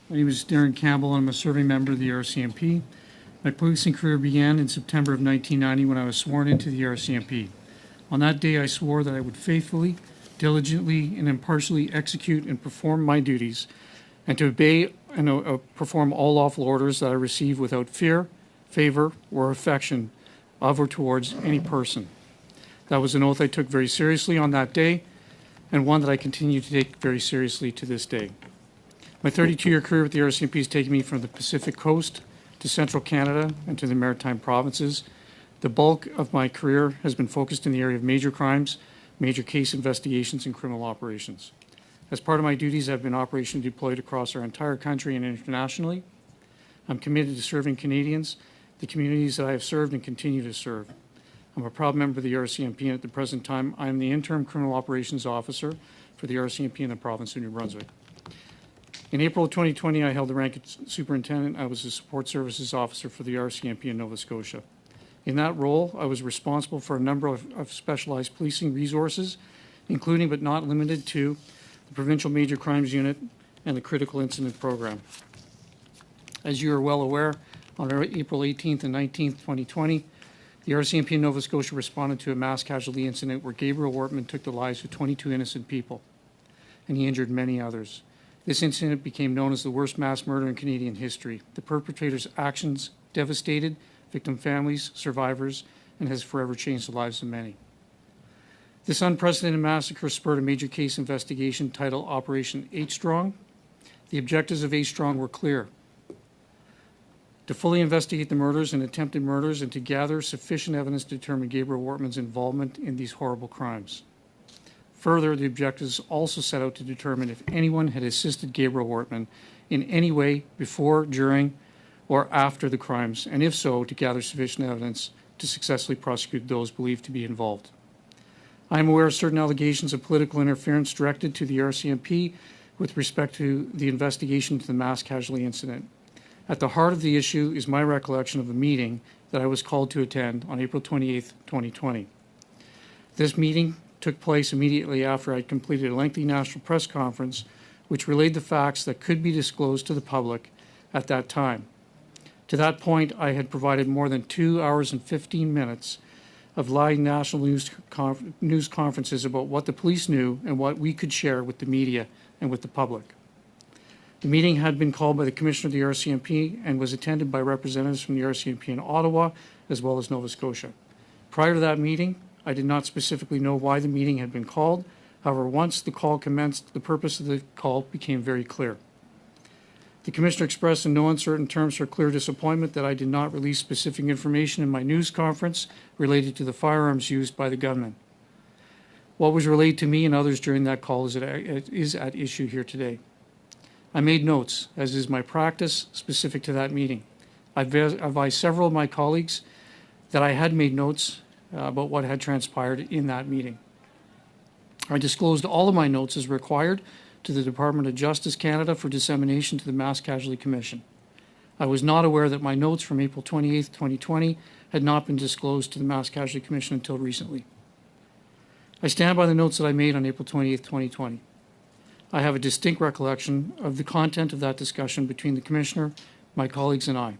My name is Darren Campbell, and I'm a serving member of the RCMP. My policing career began in September of 1990 when I was sworn into the RCMP. On that day, I swore that I would faithfully, diligently, and impartially execute and perform my duties, and to obey and perform all lawful orders that I receive without fear, favor, or affection of or towards any person. That was an oath I took very seriously on that day, and one that I continue to take very seriously to this day. My 32-year career with the RCMP has taken me from the Pacific Coast to central Canada and to the Maritime provinces. The bulk of my career has been focused in the area of major crimes, major case investigations, and criminal operations. As part of my duties, I've been operationally deployed across our entire country and internationally. I'm committed to serving Canadians, the communities that I have served and continue to serve. I'm a proud member of the RCMP, and at the present time, I am the interim criminal operations officer for the RCMP in the province of New Brunswick. In April of 2020, I held the rank of Superintendent. I was a support services officer for the RCMP in Nova Scotia. In that role, I was responsible for a number of specialized policing resources, including but not limited to the Provincial Major Crimes Unit and the Critical Incident Program. As you are well aware, on April 18th and 19th, 2020, the RCMP in Nova Scotia responded to a mass casualty incident where Gabriel Wortman took the lives of 22 innocent people, and he injured many others. This incident became known as the worst mass murder in Canadian history. The perpetrator's actions devastated victim families, survivors, and has forever changed the lives of many. This unprecedented massacre spurred a major case investigation titled Operation H-Strong. The objectives of H-Strong were clear: to fully investigate the murders and attempted murders and to gather sufficient evidence to determine Gabriel Wortman's involvement in these horrible crimes. Further, the objectives also set out to determine if anyone had assisted Gabriel Wortman in any way before, during, or after the crimes, and if so, to gather sufficient evidence to successfully prosecute those believed to be involved. I am aware of certain allegations of political interference directed to the RCMP with respect to the investigation into the mass casualty incident. At the heart of the issue is my recollection of a meeting that I was called to attend on April 28, 2020. This meeting took place immediately after I completed a lengthy national press conference which relayed the facts that could be disclosed to the public at that time. To that point, I had provided more than 2 hours and 15 minutes of live national news conferences about what the police knew and what we could share with the media and with the public. The meeting had been called by the Commissioner of the RCMP and was attended by representatives from the RCMP in Ottawa as well as Nova Scotia. Prior to that meeting, I did not specifically know why the meeting had been called. However, once the call commenced, the purpose of the call became very clear. The Commissioner expressed in no uncertain terms her clear disappointment that I did not release specific information in my news conference related to the firearms used by the gunman. What was relayed to me and others during that call is at issue here today. I made notes, as is my practice, specific to that meeting. I advised several of my colleagues that I had made notes about what had transpired in that meeting. I disclosed all of my notes as required to the Department of Justice Canada for dissemination to the Mass Casualty Commission. I was not aware that my notes from April 28, 2020 had not been disclosed to the Mass Casualty Commission until recently. I stand by the notes that I made on April 28, 2020. I have a distinct recollection of the content of that discussion between the Commissioner, my colleagues, and I.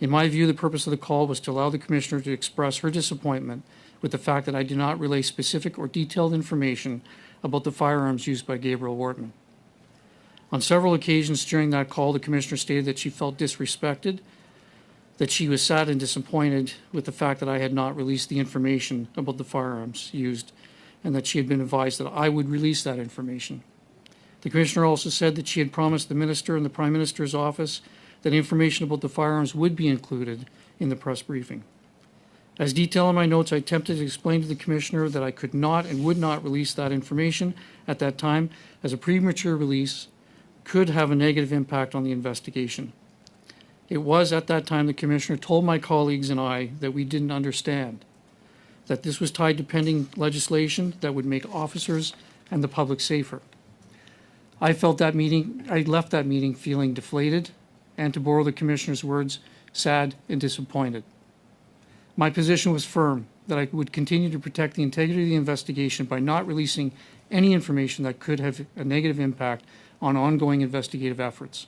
In my view, the purpose of the call was to allow the Commissioner to express her disappointment with the fact that I did not relay specific or detailed information about the firearms used by Gabriel Wortman. On several occasions during that call, the Commissioner stated that she felt disrespected, that she was sad and disappointed with the fact that I had not released the information about the firearms used, and that she had been advised that I would release that information. The Commissioner also said that she had promised the Minister and the Prime Minister's office that information about the firearms would be included in the press briefing. As detailed in my notes, I attempted to explain to the Commissioner that I could not and would not release that information at that time, as a premature release could have a negative impact on the investigation. It was at that time the Commissioner told my colleagues and I that we didn't understand, that this was tied to pending legislation that would make officers and the public safer. I left that meeting feeling deflated and, to borrow the Commissioner's words, sad and disappointed. My position was firm that I would continue to protect the integrity of the investigation by not releasing any information that could have a negative impact on ongoing investigative efforts.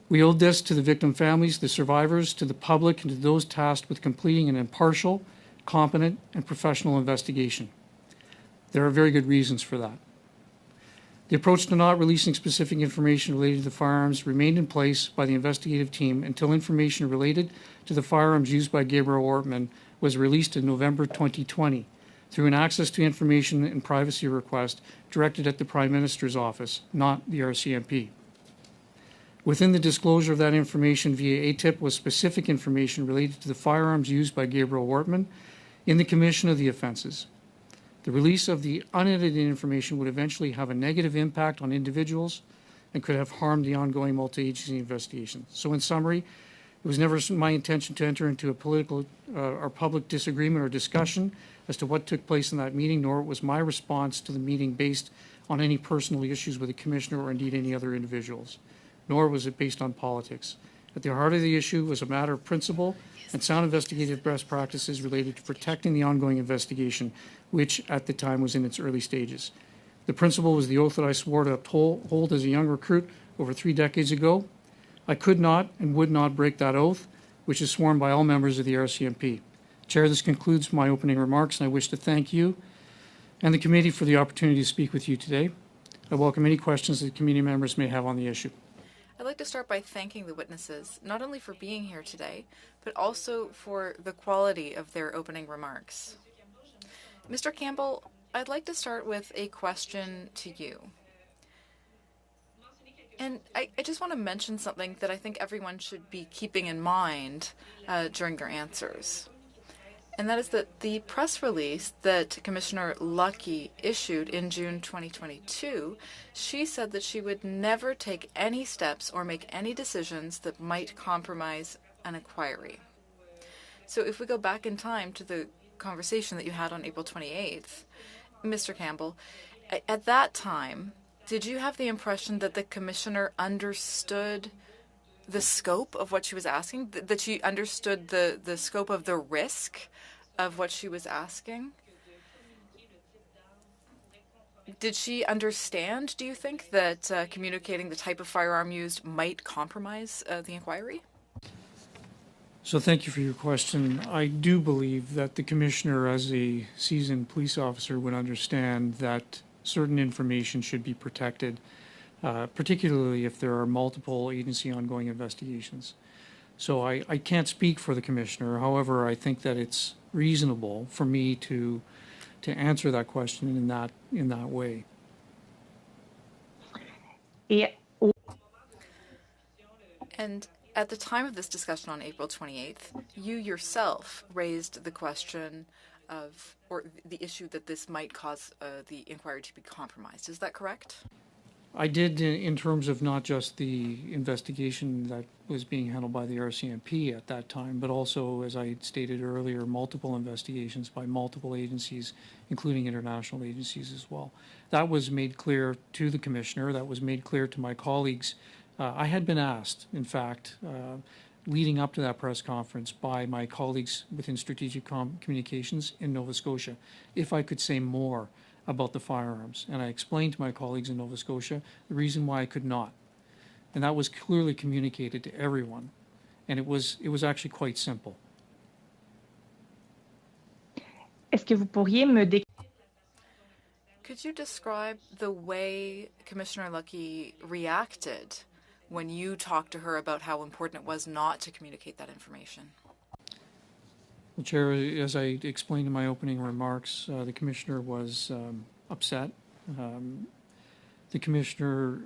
We owed this to the victim families, the survivors, to the public, and to those tasked with completing an impartial, competent, and professional investigation. There are very good reasons for that. The approach to not releasing specific information related to the firearms remained in place by the investigative team until information related to the firearms used by Gabriel Ortman was released in November 2020 through an access to information and privacy request directed at the Prime Minister's office, not the RCMP. Within the disclosure of that information via ATIP was specific information related to the firearms used by Gabriel Ortman in the commission of the offences. The release of the unedited information would eventually have a negative impact on individuals and could have harmed the ongoing multi-agency investigation. So in summary, it was never my intention to enter into a political or public disagreement or discussion as to what took place in that meeting, nor was my response to the meeting based on any personal issues with the Commissioner or indeed any other individuals, nor was it based on politics. At the heart of the issue was a matter of principle and sound investigative best practices related to protecting the ongoing investigation, which at the time was in its early stages. The principle was the oath that I swore to uphold as a young recruit over 3 decades ago. I could not and would not break that oath, which is sworn by all members of the RCMP. Chair, this concludes my opening remarks, and I wish to thank you and the committee for the opportunity to speak with you today. I welcome any questions that committee members may have on the issue. I'd like to start by thanking the witnesses, not only for being here today, but also for the quality of their opening remarks. Mr. Campbell, I'd like to start with a question to you. And I just want to mention something that I think everyone should be keeping in mind during their answers. And that is that the press release that Commissioner Lucky issued in June 2022, she said that she would never take any steps or make any decisions that might compromise an inquiry. So if we go back in time to the conversation that you had on April 28th, Mr. Campbell, at that time, did you have the impression that the Commissioner understood the scope of what she was asking, that she understood the scope of the risk of what she was asking? Did she understand, do you think, that communicating the type of firearm used might compromise the inquiry? So thank you for your question. I do believe that the Commissioner, as a seasoned police officer, would understand that certain information should be protected, particularly if there are multiple agency ongoing investigations. So I can't speak for the Commissioner. However, I think that it's reasonable for me to answer that question in that way. And at the time of this discussion on April 28th, you yourself raised the question of, or the issue that this might cause the inquiry to be compromised. Is that correct? I did in terms of not just the investigation that was being handled by the RCMP at that time, but also, as I stated earlier, multiple investigations by multiple agencies, including international agencies as well. That was made clear to the Commissioner. That was made clear to my colleagues. I had been asked, in fact, leading up to that press conference by my colleagues within Strategic Communications in Nova Scotia if I could say more about the firearms. And I explained to my colleagues in Nova Scotia the reason why I could not. And that was clearly communicated to everyone. And it was actually quite simple. Est-ce que vous pourriez me Could you describe the way Commissioner Lucky reacted when you talked to her about how important it was not to communicate that information? Well, Chair, as I explained in my opening remarks, the Commissioner was upset. The Commissioner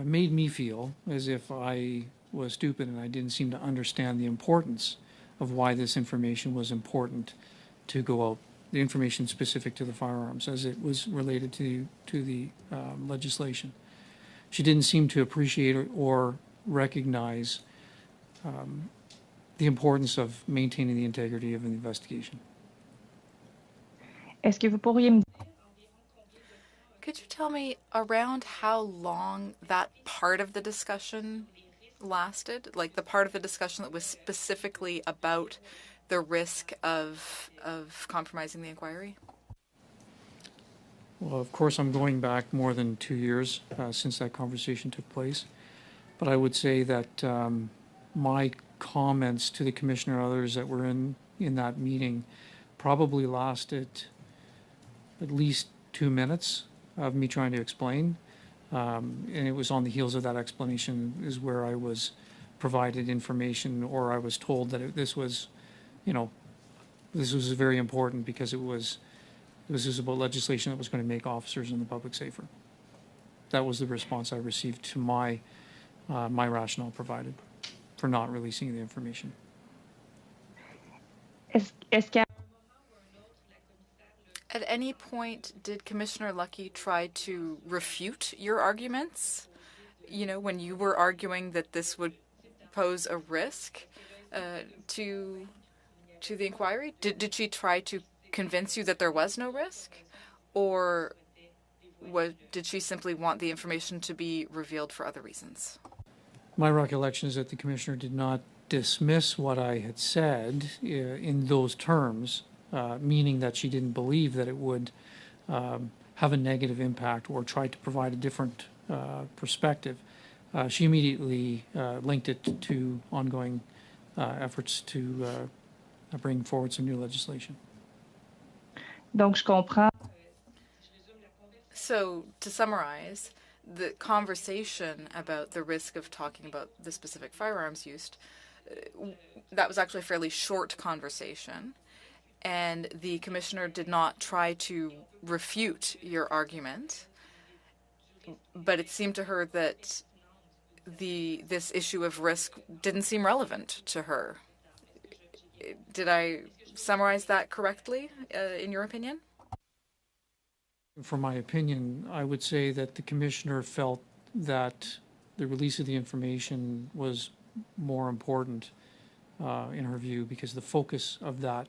made me feel as if I was stupid and I didn't seem to understand the importance of why this information was important to go out, the information specific to the firearms as it was related to the legislation. She didn't seem to appreciate or recognize the importance of maintaining the integrity of an investigation. Est-ce que vous pourriez me Could you tell me around how long that part of the discussion lasted? Like the part of the discussion that was specifically about the risk of compromising the inquiry? Well, of course, I'm going back more than 2 years since that conversation took place. But I would say that my comments to the commissioner and others that were in that meeting probably lasted at least 2 minutes of me trying to explain. And it was on the heels of that explanation is where I was provided information, or I was told that this was, this was very important because it was about legislation that was going to make officers and the public safer. That was the response I received to my rationale provided for not releasing the information. Est-ce qu'à At any point, did Commissioner Lucky try to refute your arguments? When you were arguing that this would pose a risk to the inquiry? Did she try to convince you that there was no risk? Or did she simply want the information to be revealed for other reasons? My recollection is that the commissioner did not dismiss what I had said in those terms, meaning that she didn't believe that it would have a negative impact or try to provide a different perspective. She immediately linked it to ongoing efforts to bring forward some new legislation. Donc, je comprends. So, to summarize, the conversation about the risk of talking about the specific firearms used, that was actually a fairly short conversation, and the commissioner did not try to refute your argument, but it seemed to her that this issue of risk didn't seem relevant to her. Did I summarize that correctly, in your opinion? For my opinion, I would say that the commissioner felt that the release of the information was more important in her view, because the focus of that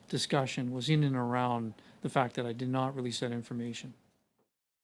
discussion was in and around the fact that I did not release that information.